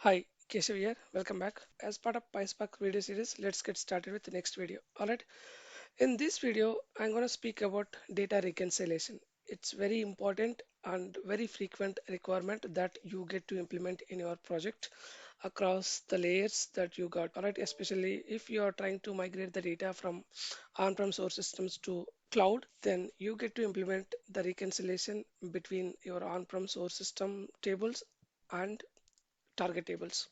Hi, Keshav here. Welcome back. As part of PySpark video series, let's get started with the next video. Alright, in this video, I'm going to speak about data reconciliation. It's very important and very frequent requirement that you get to implement in your project across the layers that you got. Alright, especially if you are trying to migrate the data from on-prem source systems to cloud, then you get to implement the reconciliation between your on-prem source system tables and target tables.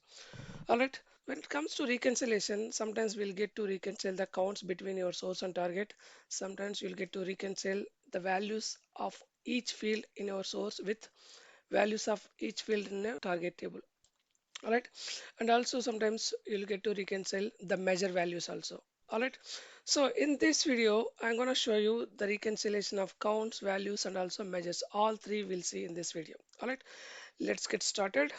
All right. When it comes to reconciliation, sometimes we'll get to reconcile the counts between your source and target. Sometimes you'll get to reconcile the values of each field in your source with values of each field in a target table. All right. And also sometimes you'll get to reconcile the measure values also. All right. So in this video, I'm going to show you the reconciliation of counts, values, and also measures. All three we'll see in this video. All right. Let's get started.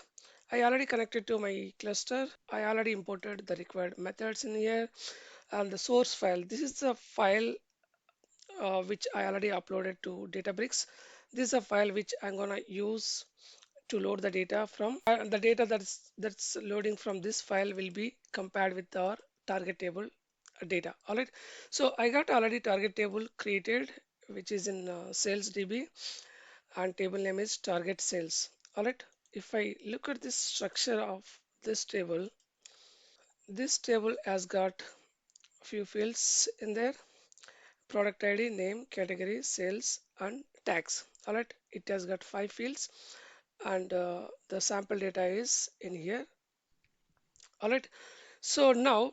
I already connected to my cluster. I already imported the required methods in here and the source file. This is the file which I already uploaded to Databricks. This is a file which I'm gonna use to load the data from. The data that's loading from this file will be compared with our target table data. All right. So I got already target table created, which is in sales DB, and table name is target sales. All right. If I look at this structure of this table has got a few fields in there: product ID, name, category, sales, and tags. All right. It has got five fields, and the sample data is in here. All right. So now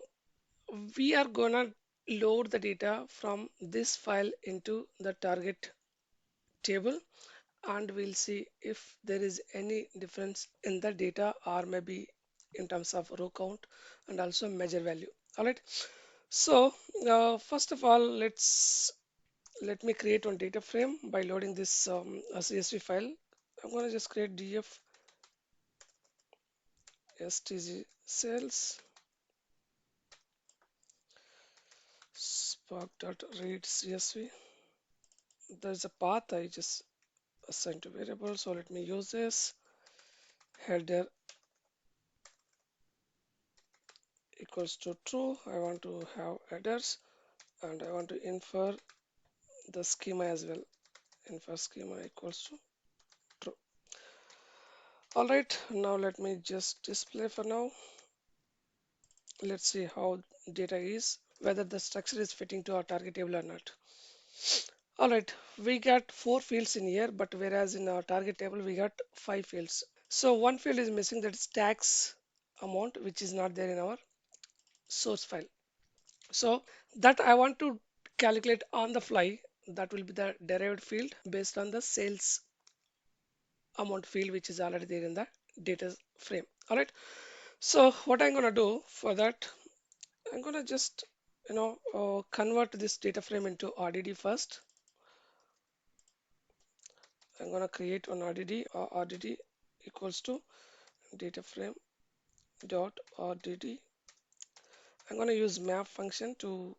we are gonna load the data from this file into the target table, and we'll see if there is any difference in the data or maybe in terms of row count and also measure value. All right. So first of all, let me create one data frame by loading this a CSV file. I'm gonna just create df stg cells spark.read csv. There's a path I just assigned to variable, so let me use this header equals to true. I want to have headers and I want to infer the schema as well. Infer schema equals to true. All right, now let me just display for now. Let's see how data is, whether the structure is fitting to our target table or not. All right, we got four fields in here, but whereas in our target table we got five fields. So one field is missing, that is tax amount, which is not there in our source file. So that I want to calculate on the fly. That will be the derived field based on the sales amount field, which is already there in the data frame. All right. So what I'm gonna do for that, I'm gonna just convert this data frame into RDD first. I'm gonna create one RDD. RDD equals to data frame dot RDD. I'm gonna use map function to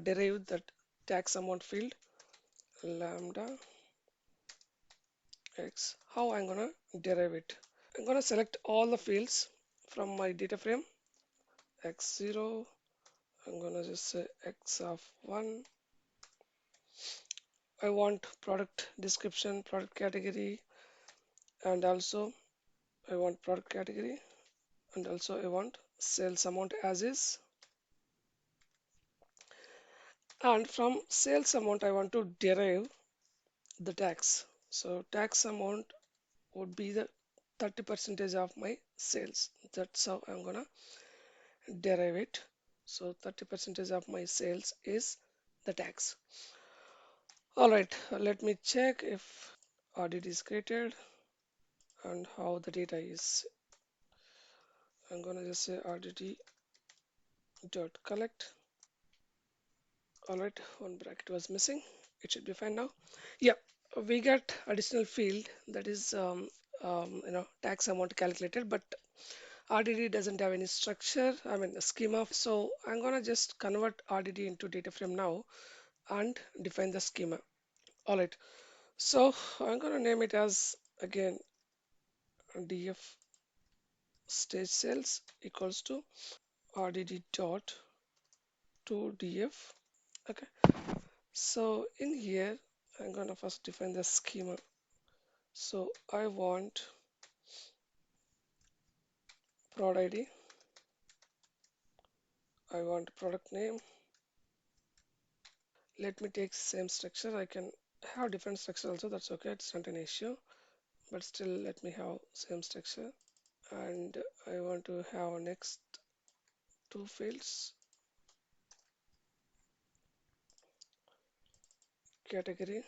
derive that tax amount field lambda x. How I'm gonna derive it? I'm gonna select all the fields from my data frame x0. I'm gonna just say x of 1. I want product description, product category, and also I want product category, and also I want sales amount as is. And from sales amount, I want to derive the tax. So tax amount would be the 30 percentage of my sales. That's how I'm gonna derive it. So 30 percentage of my sales is the tax. All right, let me check if audit is created and how the data is. I'm gonna just say rdt dot collect. All right, one bracket was missing. It should be fine now. Yeah, we got additional field, that is tax amount calculated, but RDD doesn't have any structure, I mean a schema. So I'm gonna just convert RDD into data frame now and define the schema. All right, so I'm gonna name it as again df stage cells equals to rdd dot to df. Okay, so in here I'm gonna first define the schema. So I want prod id, I want product name. Let me take same structure. I can have different structure also, that's okay, it's not an issue, but still let me have same structure. And I want to have next two fields, category,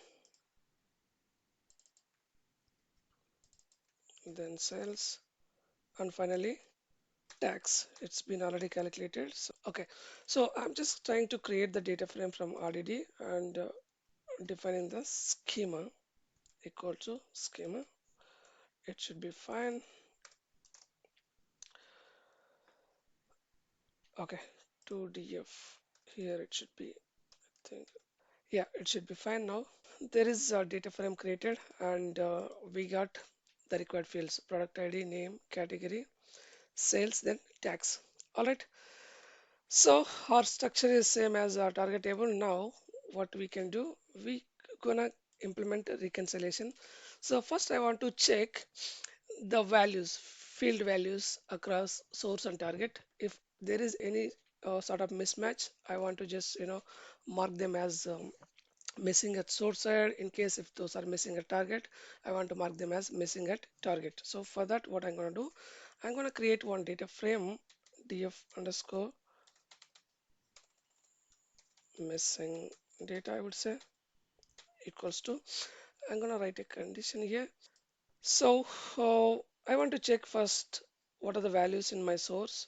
then sales, and finally tax. It's been already calculated. So okay, so I'm just trying to create the data frame from RDD and defining the schema equal to schema. It should be fine. Okay, 2df here it should be, I think. Yeah, it should be fine now. There is a data frame created and we got the required fields: product ID, name, category, sales, then tax. All right. So our structure is same as our target table. Now what we can do, we gonna implement a reconciliation. So first I want to check the values, field values across source and target. If there is any sort of mismatch, I want to just mark them as missing at source side. In case if those are missing at target, I want to mark them as missing at target. So for that, what I'm going to do, I'm going to create one data frame df underscore missing data, I would say, equals to, I'm going to write a condition here. So I want to check first what are the values in my source,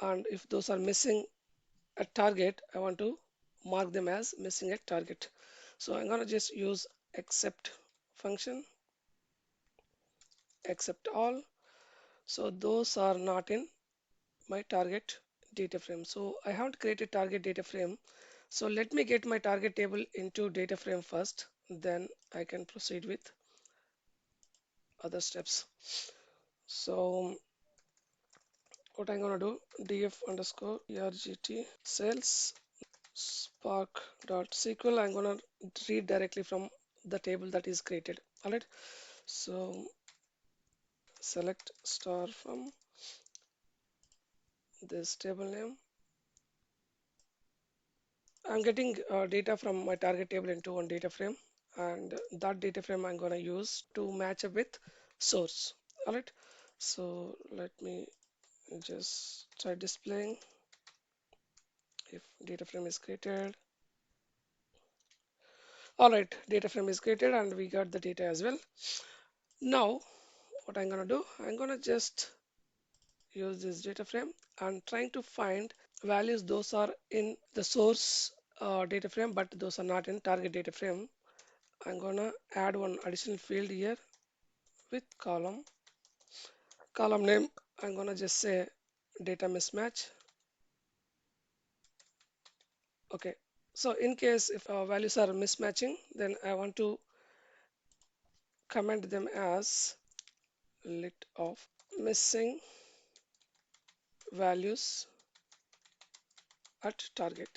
and if those are missing at target, I want to mark them as missing at target. So I'm going to just use except function, except all. So those are not in my target data frame. So I haven't created target data frame. So let me get my target table into data frame first, then I can proceed with other steps. So what I'm gonna do, df underscore ergt sales spark.sql. I'm gonna read directly from the table that is created. All right. So select star from this table name. I'm getting data from my target table into one data frame, and that data frame I'm going to use to match up with source. All right. So let me just try displaying if data frame is created. All right, data frame is created and we got the data as well. Now, what I'm going to do, I'm going to just use this data frame and trying to find values those are in the source data frame, but those are not in target data frame. I'm gonna add one additional field here with column name. I'm gonna just say data mismatch. Okay, so in case if values are mismatching, then I want to comment them as lit of missing values at target.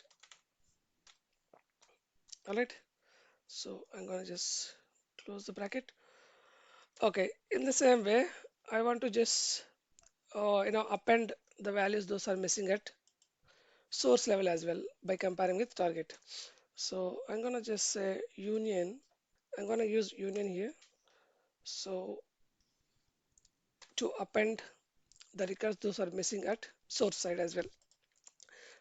All right, so I'm gonna just close the bracket. Okay, in the same way, I want to just append the values those are missing at source level as well by comparing with target. So I'm gonna just say union. I'm gonna use union here. So to append the records those are missing at source side as well.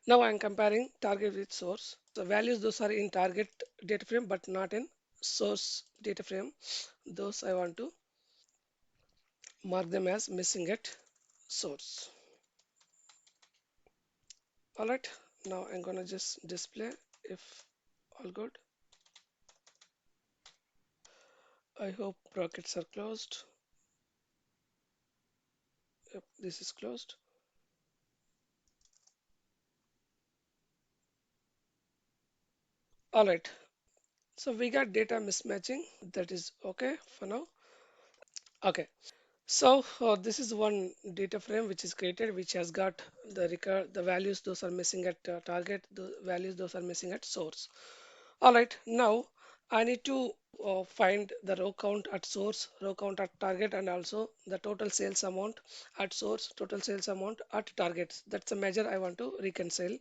Now I'm comparing target with source. The values those are in target data frame but not in source data frame. Those I want to mark them as missing at source. All right. Now I'm gonna just display if all good. I hope brackets are closed. Yep, this is closed. All right. So we got data mismatching. That is okay for now. Okay. So this is one data frame which is created, which has got the values those are missing at target, the values those are missing at source. All right, now I need to find the row count at source, row count at target, and also the total sales amount at source, total sales amount at targets. That's a measure I want to reconcile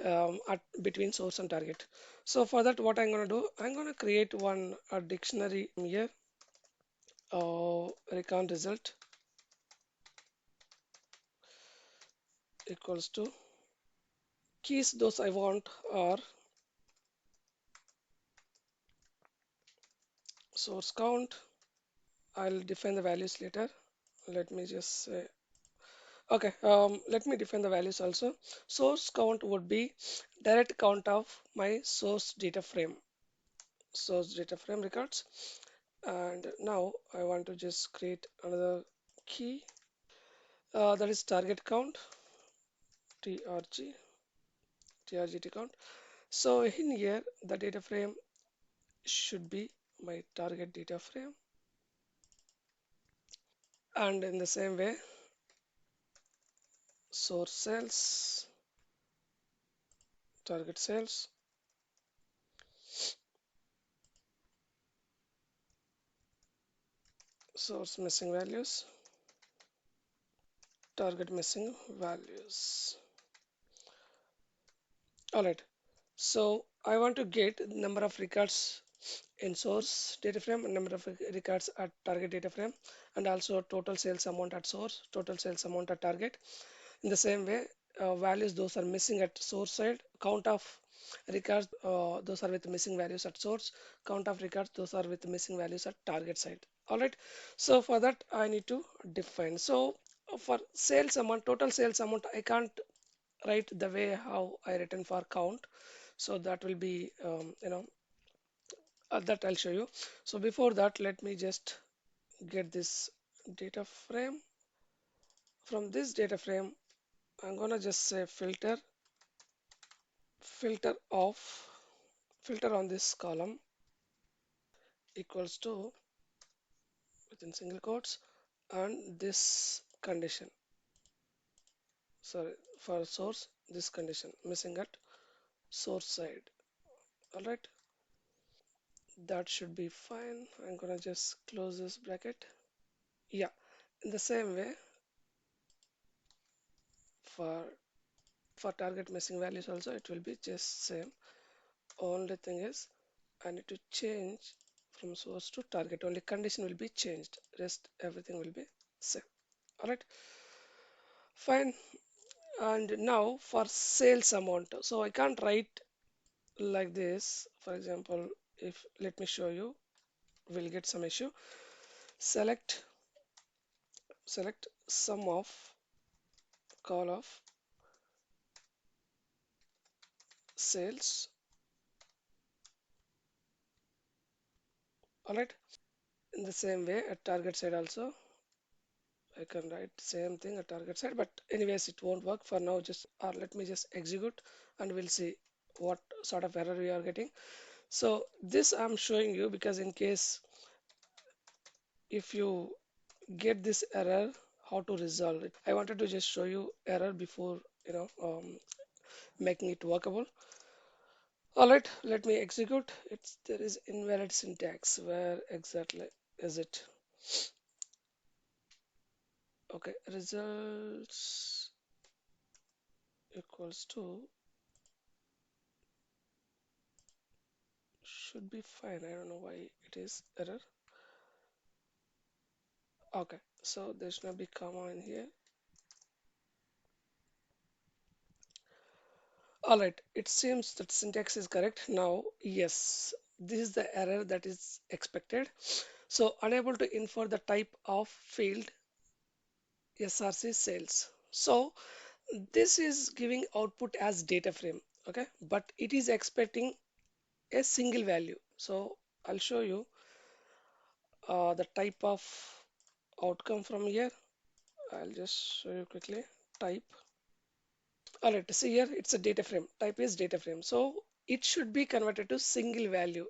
at between source and target. So for that, what I'm going to do, I'm going to create one a dictionary here, recon result equals to keys those I want are source count. I'll define the values later. Let me just say, okay, let me define the values also. Source count would be direct count of my source data frame records. And now I want to just create another key that is target count, trg, trgt count. So in here, the data frame should be my target data frame. And in the same way, source cells, target cells, source missing values, target missing values. All right. So I want to get number of records in source data frame and number of records at target data frame, and also total sales amount at source, total sales amount at target. In the same way, values those are missing at source side, count of records those are with missing values at source, count of records those are with missing values at target side. All right. So for that I need to define. So for sales amount, total sales amount, I can't write the way how I written for count. So that will be that I'll show you. So before that, let me just get this data frame. From this data frame, I'm gonna just say filter of filter on this column equals to within single quotes and this condition. Sorry, for source, this condition missing at source side. All right, that should be fine. I'm gonna just close this bracket. Yeah, in the same way for target missing values also it will be just same. Only thing is I need to change from source to target. Only condition will be changed. Rest everything will be same. All right, fine. And now for sales amount. So I can't write like this. For example, if let me show you, we'll get some issue. Select sum of call of sales. All right. In the same way at target side also I can write same thing at target side, but anyways it won't work for now. Just or let me just execute and we'll see what sort of error we are getting. So this I'm showing you because in case if you get this error, how to resolve it. I wanted to just show you error before making it workable. All right, let me execute. It's there is invalid syntax. Where exactly is it? Okay, results equals to should be fine. I don't know why it is error. Okay, so there should not be comma in here. All right, it seems that syntax is correct. Now, yes, this is the error that is expected. So unable to infer the type of field SRC sales. So this is giving output as data frame, okay, but it is expecting a single value. So I'll show you the type of outcome from here. I'll just show you quickly. Type. All right, see here it's a data frame. Type is data frame. So it should be converted to single value.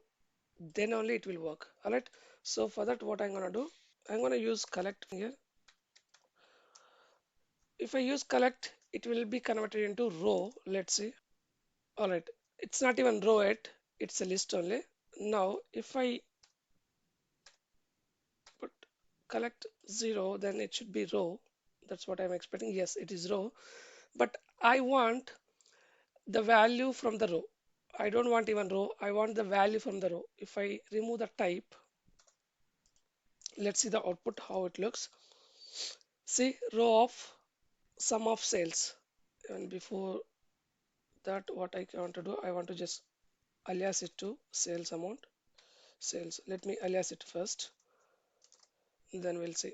Then only it will work. All right. So for that, what I'm gonna do? I'm going to use collect here. If I use collect, it will be converted into row. Let's see. All right. It's not even row yet. It's a list only. Now, if I put collect 0, then it should be row. That's what I'm expecting. Yes, it is row. But I want the value from the row. I don't want even row. I want the value from the row. If I remove the type, let's see the output, how it looks. See, row of sum of sales. And before that, what I want to do, I want to just alias it to sales amount, sales. Let me alias it first, then we'll see.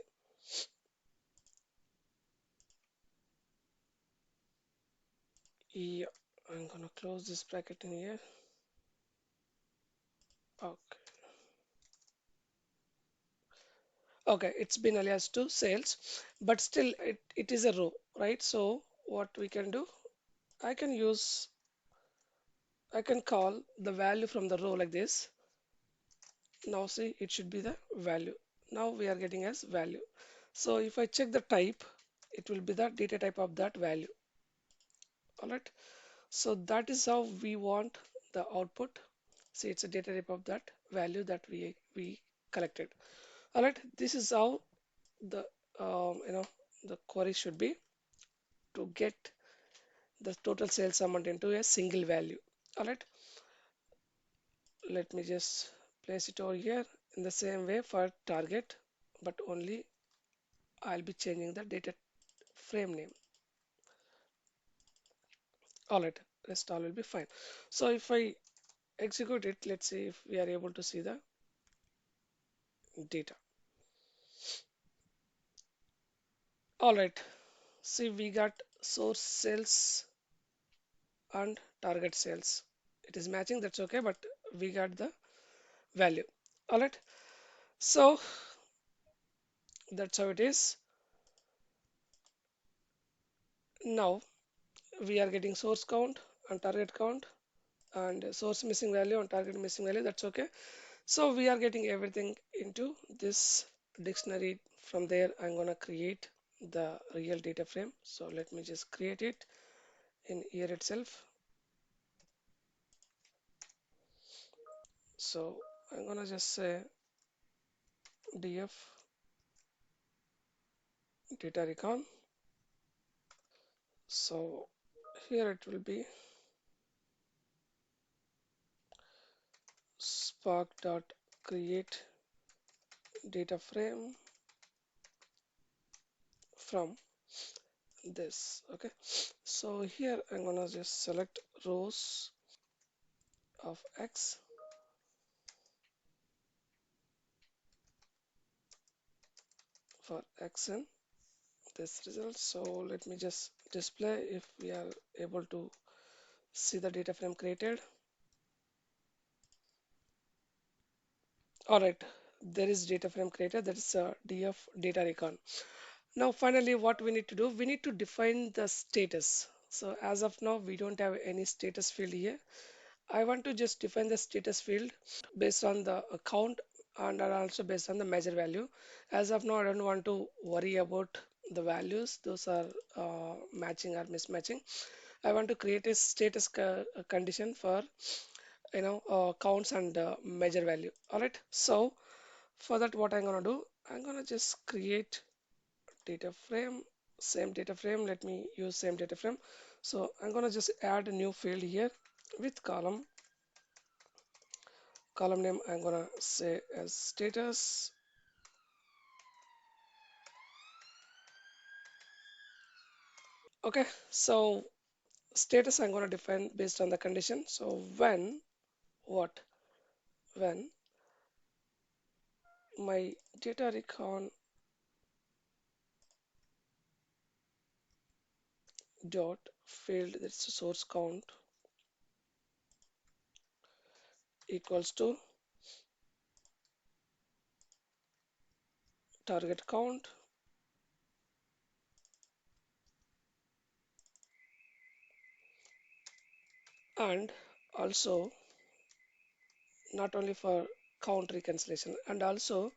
Yeah, I'm gonna close this bracket in here. Okay. Okay, it's been aliased to sales, but still it is a row, right? So what we can do, I can use, I can call the value from the row like this. Now see, it should be the value. Now we are getting as value. So if I check the type, it will be the data type of that value. All right. So that is how we want the output. See, it's a data type of that value that we collected. All right. This is how the the query should be to get the total sales amount into a single value. All right. Let me just place it over here in the same way for target, but only I'll be changing the data frame name. All right, rest all will be fine. So if I execute it, let's see if we are able to see the data. All right, see we got source sales and target sales. It is matching, that's okay, but we got the value. All right, so that's how it is. Now we are getting source count and target count and source missing value and target missing value. That's okay. So we are getting everything into this dictionary. From there, I'm gonna create the real data frame. So let me just create it in here itself. So I'm gonna just say df data recon. So here it will be spark dot create data frame from this. Okay. So here I'm gonna just select rows of X for X in this result. So let me just display if we are able to see the data frame created. All right, there is data frame created. That is df data recon. Now finally what we need to do, we need to define the status. So as of now we don't have any status field here. I want to just define the status field based on the count and also based on the measure value. As of now I don't want to worry about the values, those are matching or mismatching. I want to create a status condition for counts and measure value. All right, so for that what I'm gonna do, I'm gonna just create data frame, same data frame. Let me use same data frame. So I'm gonna just add a new field here with column name. I'm gonna say as status. Okay, so status I'm gonna define based on the condition. So when what when my data recon dot field, that's the source count, equals to target count and also not only for count reconciliation, and also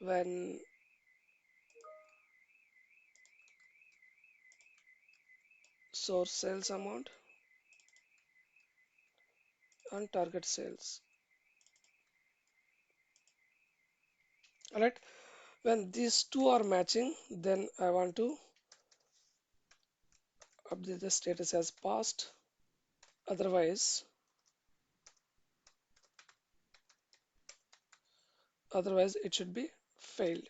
when source sales amount and target sales. All right. When these two are matching, then I want to update the status as passed. Otherwise, otherwise it should be failed.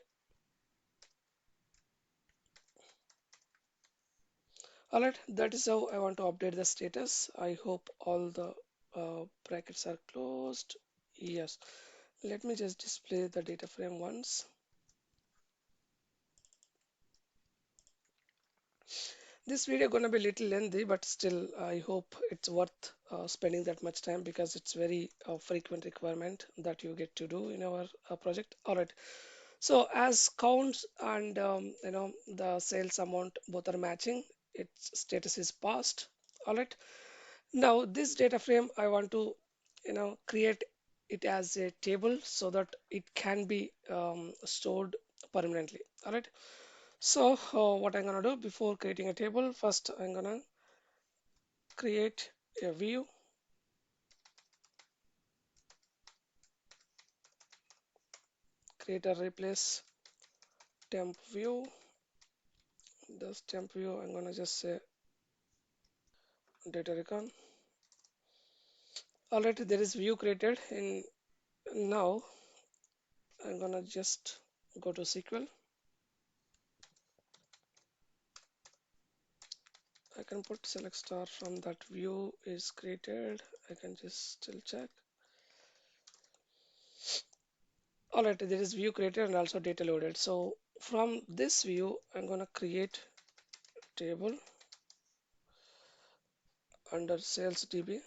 All right. That is how I want to update the status. I hope all the brackets are closed. Yes. Let me just display the data frame once. This video gonna be a little lengthy, but still, I hope it's worth spending that much time because it's very frequent requirement that you get to do in our project. All right. So as counts and the sales amount both are matching, its status is passed. All right. Now this data frame I want to create it as a table so that it can be stored permanently. All right. So what I'm gonna do before creating a table, first I'm gonna create a view, create a replace temp view. This temp view I'm gonna just say data recon. Alright, there is view created in. Now I'm gonna just go to SQL. I can put select star from that view is created. I can just still check. Alright, there is view created and also data loaded. So from this view, I'm gonna create table under sales DB.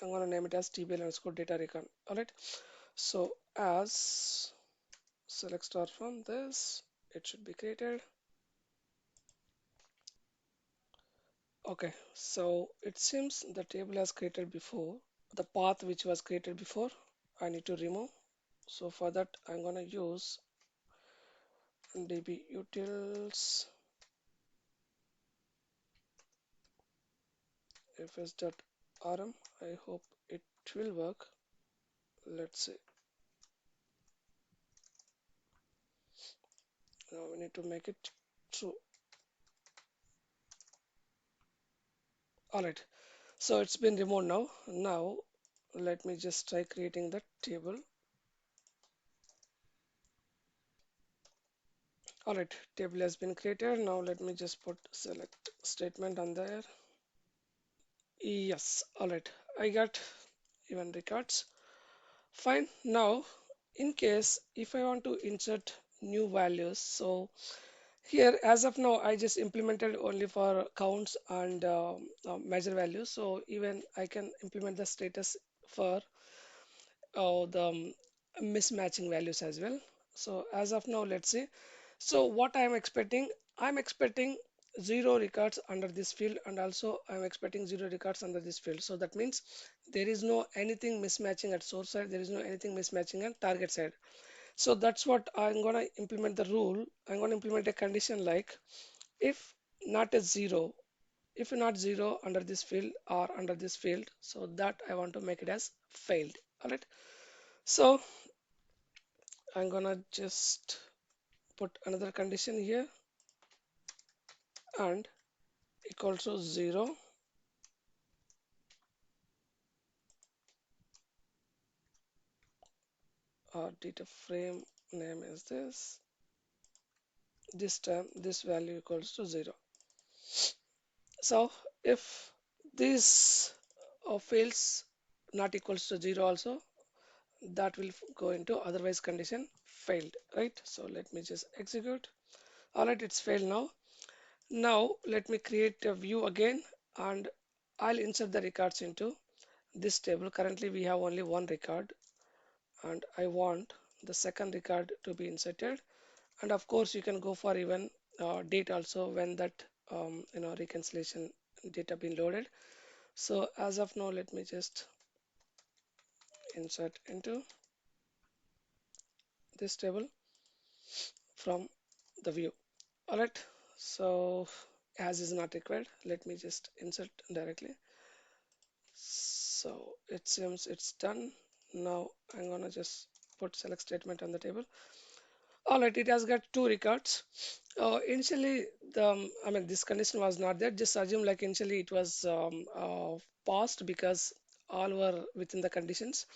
I'm gonna name it as tbl underscore data recon. Alright. So as select star from this, it should be created. Okay, so it seems the table has created before. The path which was created before, I need to remove. So for that, I'm gonna use db utils fs.rm. I hope it will work. Let's see. Now we need to make it true. All right. So it's been removed now. Now let me just try creating the table. All right, table has been created. Now let me just put select statement on there. Yes, all right. I got even records. Fine. Now, in case if I want to insert new values, so here as of now, I just implemented only for counts and measure values. So even I can implement the status for the mismatching values as well. So as of now, let's see. So what I'm expecting zero records under this field, and also I'm expecting zero records under this field. So that means there is no anything mismatching at source side, there is no anything mismatching at target side. So that's what I'm gonna implement the rule. I'm gonna implement a condition like if not a zero, if not zero under this field or under this field, so that I want to make it as failed. All right. So I'm gonna just put another condition here and equal to 0. Our data frame name is this. This time this value equals to 0. So if this fails not equals to 0 also, that will go into otherwise condition failed, right? So let me just execute. All right, it's failed now. Now let me create a view again and I'll insert the records into this table. Currently we have only one record and I want the second record to be inserted. And of course, you can go for even date also when that reconciliation data being loaded. So as of now, let me just insert into this table from the view. All right. So as is not required, let me just insert directly. So it seems it's done. Now I'm gonna just put select statement on the table. All right, it has got two records. Initially, I mean, this condition was not there. Just assume like initially it was paused because all were within the conditions.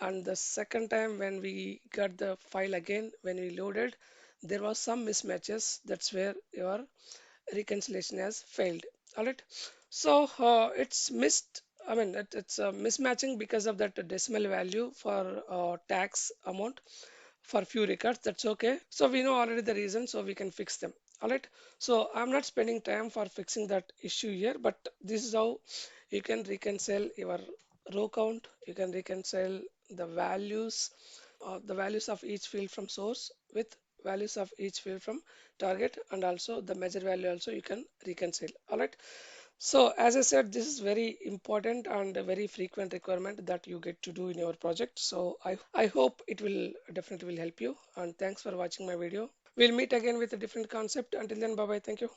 And the second time when we got the file again, when we loaded, there was some mismatches. That's where your reconciliation has failed. All right. So it's missed. I mean, it's mismatching because of that decimal value for tax amount for few records. That's okay. So we know already the reason, so we can fix them. All right. So I'm not spending time for fixing that issue here, but this is how you can reconcile your row count. You can reconcile the values of each field from source with values of each field from target, and also the measure value also you can reconcile. All right. So as I said, this is very important and a very frequent requirement that you get to do in your project. So I hope it will definitely will help you. And thanks for watching my video. We'll meet again with a different concept. Until then, bye bye. Thank you.